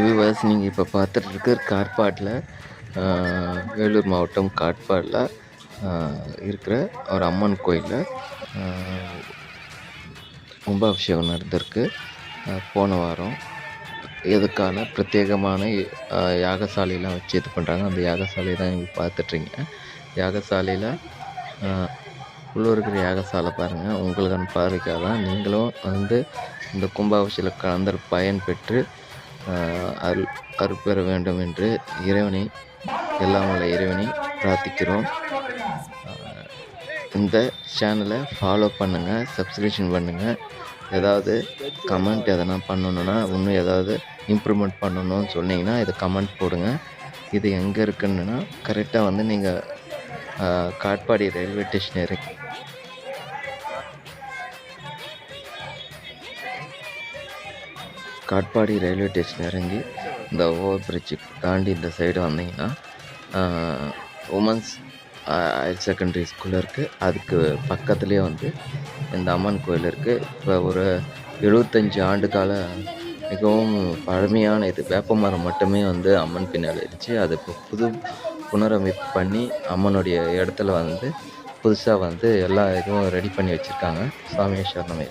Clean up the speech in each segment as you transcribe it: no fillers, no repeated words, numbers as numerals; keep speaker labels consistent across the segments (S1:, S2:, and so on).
S1: Viewers, நீங்கள் இப்போ பார்த்துட்டு இருக்கிற காட்பாடில், வேலூர் மாவட்டம் காட்பாடில் இருக்கிற ஒரு அம்மன் கோயிலில் கும்பாபிஷேகம் நடந்திருக்கு. போன வாரம் இதுக்கான பிரத்யேகமான யாகசாலையெல்லாம் வச்சு இது பண்ணுறாங்க. அந்த யாகசாலையை தான் நீங்கள் பார்த்துட்றீங்க. யாகசாலையில் உள்ளே இருக்கிற யாகசாலை பாருங்கள். உங்களுக்கான பார்வைக்காக தான். நீங்களும் வந்து இந்த கும்பாபிஷேகத்தில் கலந்து பயன் பெற்று அருள் பெற வேண்டும் என்று இறைவனை, எல்லாம் உள்ள இறைவனை பிரார்த்திக்கிறோம். இந்த சேனலை ஃபாலோ பண்ணுங்கள், சப்ஸ்கிரிப்ஷன் பண்ணுங்கள். ஏதாவது கமெண்ட் எதனா பண்ணணுன்னா, இன்னும் ஏதாவது இம்ப்ரூவ்மெண்ட் பண்ணணும்னு சொன்னீங்கன்னா இதை கமெண்ட் போடுங்க. இது எங்கே இருக்குன்னா கரெக்டாக வந்து நீங்கள் காட்பாடி ரயில்வே ஸ்டேஷன் இருக்கு. காட்பாடி ரயில்வே ஸ்டேஷன் இறங்கி இந்த ஓவர் பிரிட்ஜு தாண்டி இந்த சைடு வந்தீங்கன்னா உமன்ஸ் ஹையர் செகண்டரி ஸ்கூல் இருக்குது. அதுக்கு பக்கத்துலேயே வந்து இந்த அம்மன் கோயில் இருக்குது. இப்போ ஒரு 75 ஆண்டு கால மிகவும் பழமையான இது வேப்ப மரம் மட்டுமே வந்து அம்மன் பின்னால் இருந்துச்சு. அது இப்போ புனரமைப்பு பண்ணி அம்மனுடைய இடத்துல வந்து புதுசாக வந்து எல்லா இதுவும் ரெடி பண்ணி வச்சுருக்காங்க. சாமியை சரணமே.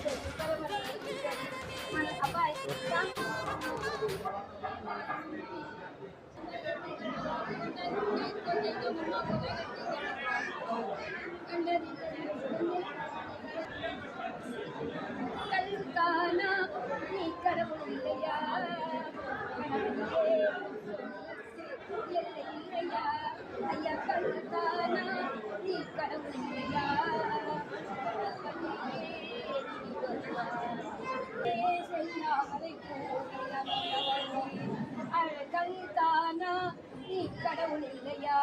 S2: கடவுள் இல்லையா?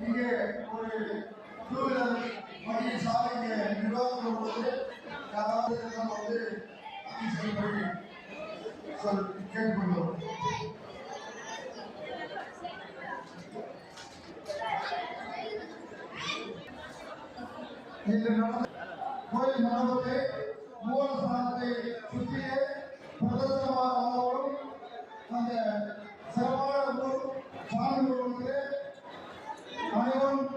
S2: இங்கே ஒரு சூழல் மணி சாலைக்கு நிர்வாகம் போது யாராவது நம்ம வந்து அதிசயப்படி கேட்டுக்கொண்டோம். கோயில் மண்டபத்தை மூலஸ்தானத்தை சுற்றியே பிரதர்சனமாகவும் அந்த சிறப்பான சாமி அனைவரும்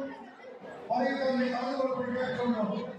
S2: வருகிறதை கலந்து கொள்ள கேட்டுக்கொண்டோம்.